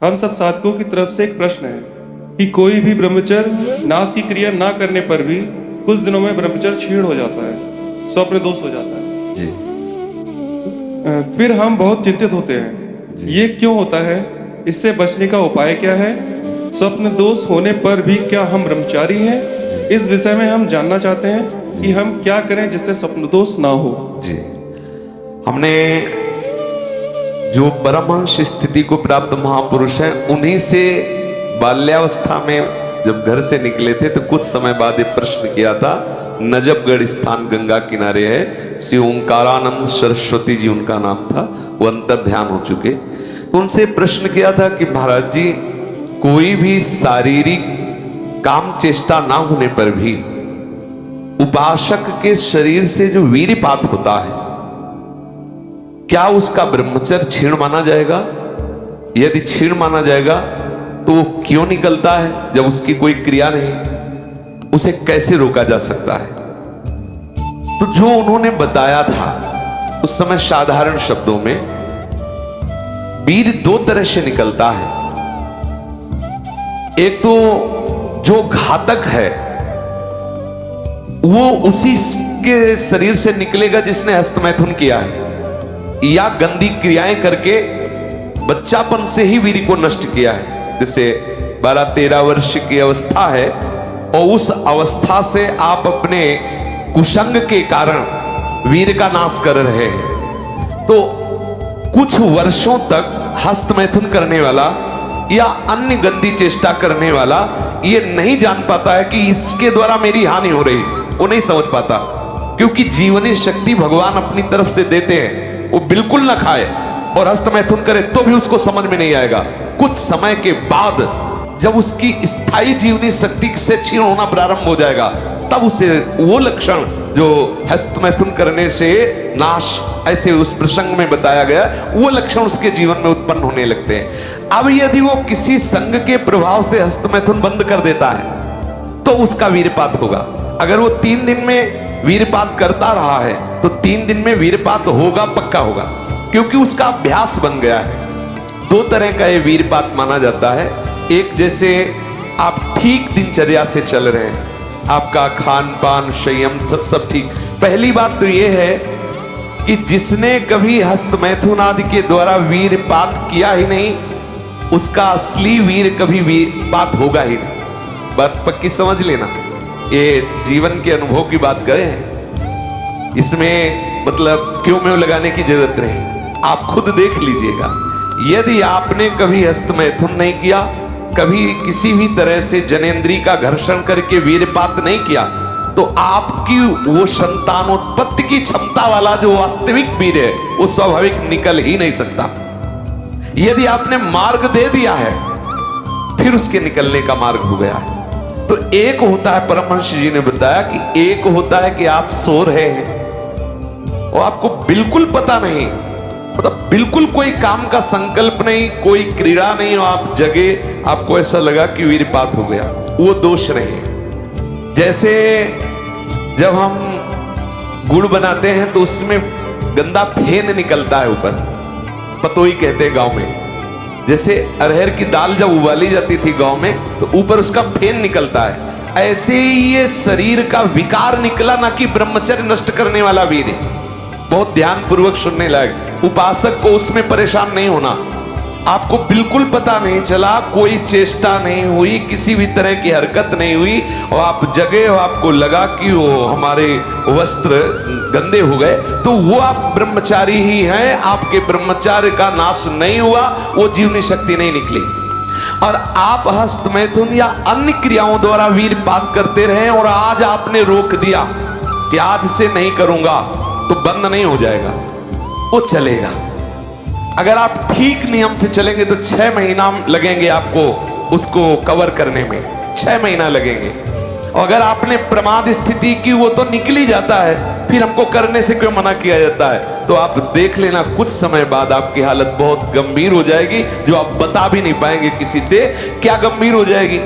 हम सब साधकों की तरफ से एक प्रश्न है कि कोई भी ब्रह्मचर्य नाश की क्रिया ना करने पर भी कुछ दिनों में ब्रह्मचर्य क्षीण हो जाता है, स्वप्न दोष हो जाता है जी। फिर हम बहुत चिंतित होते हैं। ये क्यों होता है? इससे बचने का उपाय क्या है? स्वप्न दोष होने पर भी क्या हम ब्रह्मचारी हैं? इस विषय में हम जानना चाहते हैं कि हम क्या करें जिससे स्वप्न दोष ना हो। जी, हमने जो परमहंस स्थिति को प्राप्त महापुरुष हैं उन्हीं से बाल्यावस्था में जब घर से निकले थे तो कुछ समय बाद ये प्रश्न किया था। नजफगढ़ स्थान गंगा किनारे है, श्री ओंकारानंद सरस्वती जी उनका नाम था, वो अंतर ध्यान हो चुके। तो उनसे प्रश्न किया था कि महाराज जी, कोई भी शारीरिक काम चेष्टा ना होने पर भी उपासक के शरीर से जो वीर्यपात होता है, क्या उसका ब्रह्मचर्य क्षीण माना जाएगा? यदि क्षीण माना जाएगा तो वो क्यों निकलता है जब उसकी कोई क्रिया नहीं? उसे कैसे रोका जा सकता है? तो जो उन्होंने बताया था उस समय साधारण शब्दों में, वीर दो तरह से निकलता है। एक तो जो घातक है वो उसी के शरीर से निकलेगा जिसने हस्तमैथुन किया है या गंदी क्रियाएं करके बच्चापन से ही वीर को नष्ट किया है। जैसे 12-13 वर्ष की अवस्था है और उस अवस्था से आप अपने कुसंग के कारण वीर का नाश कर रहे हैं, तो कुछ वर्षों तक हस्तमैथुन करने वाला या अन्य गंदी चेष्टा करने वाला ये नहीं जान पाता है कि इसके द्वारा मेरी हानि हो रही, वो नहीं समझ पाता, क्योंकि जीवनी शक्ति भगवान अपनी तरफ से देते हैं। वो बिल्कुल ना खाए और हस्तमैथुन करे तो भी उसको समझ में नहीं आएगा। कुछ समय के बाद जब उसकी स्थायी जीवनी शक्ति से क्षीण होना प्रारंभ हो जाएगा, तब उसे वो लक्षण जो हस्तमैथुन करने से नाश ऐसे उस प्रसंग में बताया गया, वो लक्षण उसके जीवन में उत्पन्न होने लगते हैं। अब यदि वो किसी संग के प्रभाव से हस्तमैथुन बंद कर देता है तो उसका वीर्यपात होगा। अगर वो 3 दिन में वीर्यपात करता रहा है तो 3 दिन में वीर्यपात होगा, पक्का होगा, क्योंकि उसका अभ्यास बन गया है। 2 तरह का ये वीर्यपात माना जाता है। एक, जैसे आप ठीक दिनचर्या से चल रहे हैं, आपका खान पान संयम सब ठीक। पहली बात तो ये है कि जिसने कभी हस्तमैथुन आदि के द्वारा वीर्यपात किया ही नहीं, उसका असली वीर कभी वीर्यपात होगा ही नहीं। बात पक्की समझ लेना, ये जीवन के अनुभव की बात करें, इसमें मतलब क्यों में लगाने की जरूरत नहीं, आप खुद देख लीजिएगा। यदि आपने कभी हस्तमैथुन नहीं किया, कभी किसी भी तरह से जनेंद्री का घर्षण करके वीर्यपात नहीं किया, तो आपकी वो संतानोत्पत्ति की क्षमता वाला जो वास्तविक वीर है वो स्वाभाविक निकल ही नहीं सकता। यदि आपने मार्ग दे दिया है फिर उसके निकलने का मार्ग हो गया है। तो एक होता है, परमहंस जी ने बताया कि एक होता है कि आप सो रहे हैं और आपको बिल्कुल पता नहीं, मतलब बिल्कुल कोई काम का संकल्प नहीं, कोई क्रीड़ा नहीं, और आप जगे, आपको ऐसा लगा कि वीर्यपात हो गया, वो दोष नहीं है। जैसे जब हम गुड़ बनाते हैं तो उसमें गंदा फेन निकलता है ऊपर, पतोई कहते हैं गांव में। जैसे अरहर की दाल जब उबाली जाती थी गांव में तो ऊपर उसका फेन निकलता है, ऐसे ही ये शरीर का विकार निकला, ना कि ब्रह्मचर्य नष्ट करने वाला वीर है। बहुत ध्यान पूर्वक सुनने लायक। उपासक को उसमें परेशान नहीं होना। आपको बिल्कुल पता नहीं चला, कोई चेष्टा नहीं हुई, किसी भी तरह की हरकत नहीं हुई, और आप जगे और आपको लगा कि वो हमारे वस्त्र गंदे हो गए, तो वो आप ब्रह्मचारी ही हैं, आपके ब्रह्मचार्य का नाश नहीं हुआ, वो जीवनी शक्ति नहीं निकली। और आप हस्तमैथुन या अन्य क्रियाओं द्वारा वीर्यपात करते रहे और आज आपने रोक दिया कि आज से नहीं करूंगा, तो बंद नहीं हो जाएगा, वो चलेगा। अगर आप ठीक नियम से चलेंगे तो 6 महीना लगेंगे आपको उसको कवर करने में, 6 महीना लगेंगे। और अगर आपने प्रमाद स्थिति की, वो तो निकल ही जाता है, फिर हमको करने से क्यों मना किया जाता है? तो आप देख लेना, कुछ समय बाद आपकी हालत बहुत गंभीर हो जाएगी, जो आप बता भी नहीं पाएंगे किसी से। क्या गंभीर हो जाएगी?